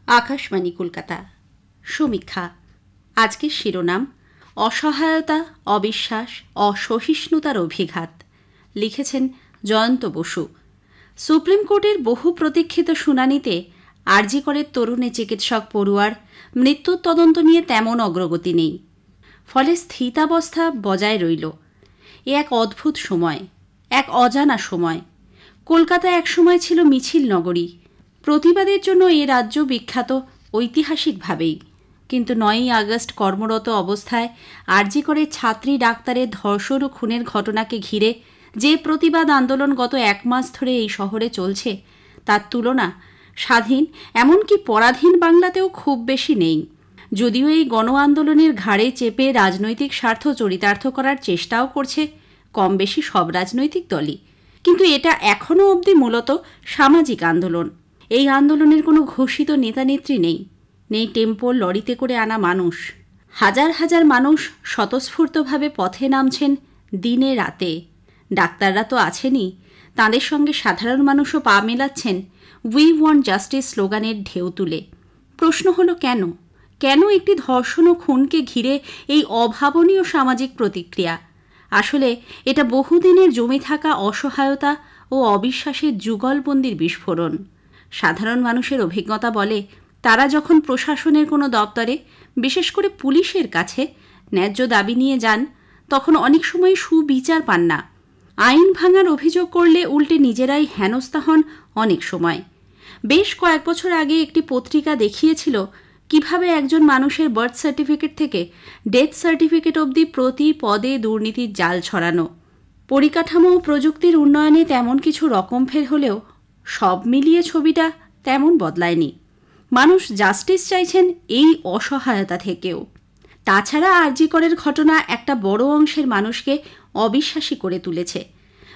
আকাশবাণী কলকাতা। সমীক্ষা। আজকের শিরোনাম অসহায়তা, অবিশ্বাস, অসহিষ্ণুতার অভিঘাত। লিখেছেন জয়ন্ত বসু। সুপ্রিম কোর্টের বহু প্রতীক্ষিত শুনানিতে আরজি করের তরুণী চিকিৎসক পড়ুয়ার মৃত্যুর তদন্ত নিয়ে তেমন অগ্রগতি নেই। ফলে স্থিতাবস্থা বজায় রইল। এ এক অদ্ভুত সময়, এক অজানা সময়। কলকাতা একসময় ছিল মিছিল নগরী। প্রতিবাদের জন্য এ রাজ্য বিখ্যাত ঐতিহাসিকভাবেই। কিন্তু 9ই আগস্ট কর্মরত অবস্থায় আরজি করে ছাত্রী ডাক্তারের ধর্ষণ ও খুনের ঘটনাকে ঘিরে যে প্রতিবাদ আন্দোলন গত 1 মাস ধরে এই শহরে চলছে, তার তুলনা স্বাধীন এমনকি পরাধীন বাংলাতেও খুব বেশি নেই। যদিও এই গণ আন্দোলনের ঘাড়ে চেপে রাজনৈতিক স্বার্থ চরিতার্থ করার চেষ্টাও করছে কম বেশি সব রাজনৈতিক দলই, কিন্তু এটা এখনও অবধি মূলত সামাজিক আন্দোলন। এই আন্দোলনের কোনো ঘোষিত নেতানেত্রী নেই, নেই টেম্পো লরিতে করে আনা মানুষ। হাজার হাজার মানুষ স্বতঃস্ফূর্তভাবে পথে নামছেন দিনে রাতে। ডাক্তাররা তো আছেনই, তাঁদের সঙ্গে সাধারণ মানুষও পা মেলাচ্ছেন উই ওয়ান্ট জাস্টিস স্লোগানের ঢেউ তুলে। প্রশ্ন হলো কেন একটি ধর্ষণ ও খুনকে ঘিরে এই অভাবনীয় সামাজিক প্রতিক্রিয়া? আসলে এটা বহুদিনের জমে থাকা অসহায়তা ও অবিশ্বাসের যুগলবন্দির বিস্ফোরণ। সাধারণ মানুষের অভিজ্ঞতা বলে, তারা যখন প্রশাসনের কোনো দপ্তরে, বিশেষ করে পুলিশের কাছে ন্যায্য দাবি নিয়ে যান, তখন অনেক সময় সুবিচার পান না। আইন ভাঙার অভিযোগ করলে উল্টে নিজেরাই হেনস্থা হন অনেক সময়। বেশ কয়েক বছর আগে একটি পত্রিকা দেখিয়েছিল কিভাবে একজন মানুষের বার্থ সার্টিফিকেট থেকে ডেথ সার্টিফিকেট অবধি প্রতি পদে দুর্নীতির জাল ছড়ানো। পরিকাঠামো ও প্রযুক্তির উন্নয়নে তেমন কিছু রকমফের হলেও সব মিলিয়ে ছবিটা তেমন বদলায়নি। মানুষ জাস্টিস চাইছেন এই অসহায়তা থেকেও। তাছাড়া আরজি করের ঘটনা একটা বড় অংশের মানুষকে অবিশ্বাসী করে তুলেছে।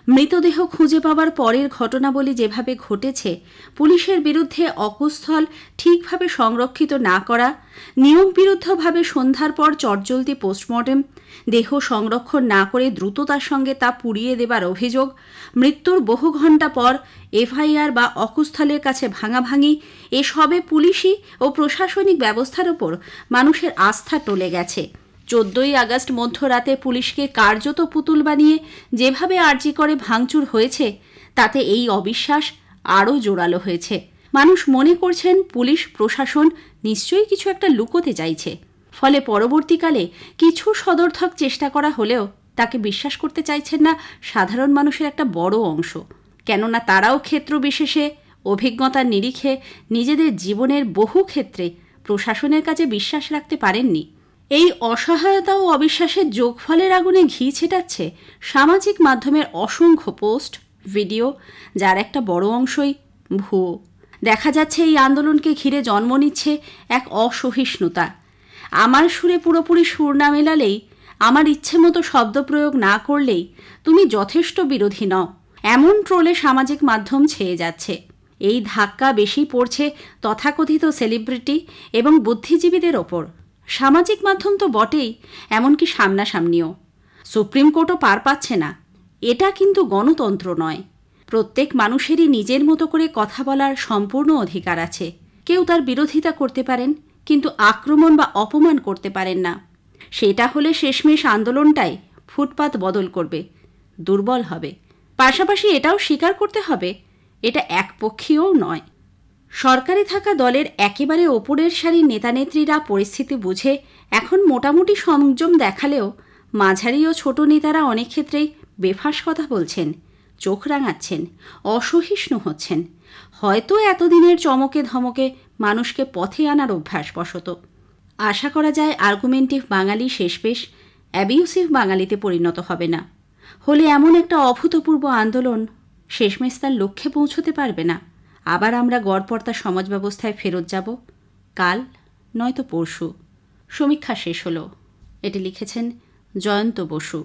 মৃতদেহ খুঁজে পাওয়ার পরের ঘটনাবলী যেভাবে ঘটেছে, পুলিশের বিরুদ্ধে অকুস্থল ঠিকভাবে সংরক্ষিত না করা, নিয়মবিরুদ্ধভাবে সন্ধ্যার পর চটজলদি পোস্টমর্টেম, দেহ সংরক্ষণ না করে দ্রুততার সঙ্গে তা পুড়িয়ে দেবার অভিযোগ, মৃত্যুর বহু ঘণ্টা পর এফআইআর বা অকুস্থলের কাছে ভাঙাভাঙি, এসবে পুলিশি ও প্রশাসনিক ব্যবস্থার ওপর মানুষের আস্থা টলে গেছে। 14ই আগস্ট মধ্যরাতে পুলিশকে কার্যত পুতুল বানিয়ে যেভাবে আরজি করে ভাঙচুর হয়েছে, তাতে এই অবিশ্বাস আরও জোরালো হয়েছে। মানুষ মনে করছেন পুলিশ প্রশাসন নিশ্চয়ই কিছু একটা লুকোতে চাইছে। ফলে পরবর্তীকালে কিছু সদর্থক চেষ্টা করা হলেও তাকে বিশ্বাস করতে চাইছেন না সাধারণ মানুষের একটা বড় অংশ। কেননা তারাও ক্ষেত্র বিশেষে অভিজ্ঞতার নিরিখে নিজেদের জীবনের বহু ক্ষেত্রে প্রশাসনের কাছে বিশ্বাস রাখতে পারেননি। এই অসহায়তা ও অবিশ্বাসের যোগফলের আগুনে ঘি ছেটাচ্ছে সামাজিক মাধ্যমের অসংখ্য পোস্ট, ভিডিও, যার একটা বড় অংশই ভুয়ো। দেখা যাচ্ছে এই আন্দোলনকে ঘিরে জন্ম নিচ্ছে এক অসহিষ্ণুতা। আমার সুরে পুরোপুরি সুর না মেলালেই, আমার ইচ্ছে মতো শব্দ প্রয়োগ না করলেই তুমি যথেষ্ট বিরোধী নও, এমন ট্রোলে সামাজিক মাধ্যম ছেয়ে যাচ্ছে। এই ধাক্কা বেশি পড়ছে তথাকথিত সেলিব্রিটি এবং বুদ্ধিজীবীদের ওপর। সামাজিক মাধ্যম তো বটেই, এমনকি সামনাসামনিও। সুপ্রিম কোর্টও পার পাচ্ছে না। এটা কিন্তু গণতন্ত্র নয়। প্রত্যেক মানুষেরই নিজের মতো করে কথা বলার সম্পূর্ণ অধিকার আছে। কেউ তার বিরোধিতা করতে পারেন, কিন্তু আক্রমণ বা অপমান করতে পারেন না। সেটা হলে শেষমেশ আন্দোলনটাই ফুটপাত বদল করবে, দুর্বল হবে। পাশাপাশি এটাও স্বীকার করতে হবে, এটা একপক্ষীয়ও নয়। সরকারে থাকা দলের একেবারে ওপরের সারির নেতানেত্রীরা পরিস্থিতি বুঝে এখন মোটামুটি সংযম দেখালেও মাঝারি ও ছোট নেতারা অনেক ক্ষেত্রেই বেফাঁস কথা বলছেন, চোখ রাঙাচ্ছেন, অসহিষ্ণু হচ্ছেন। হয়তো এতদিনের চমকে ধমকে মানুষকে পথে আনার অভ্যাসবশত। আশা করা যায় আর্গুমেন্টিভ বাঙালি শেষবেশ অ্যাবিউসিভ বাঙালিতে পরিণত হবে না। হলে এমন একটা অভূতপূর্ব আন্দোলন শেষমেশ তার লক্ষ্যে পৌঁছতে পারবে না। আবার আমরা গড়পড়তা সমাজ ব্যবস্থায় ফেরত যাব, কাল নয়তো পরশু। সমীক্ষা শেষ হলো। এটি লিখেছেন জয়ন্ত বসু।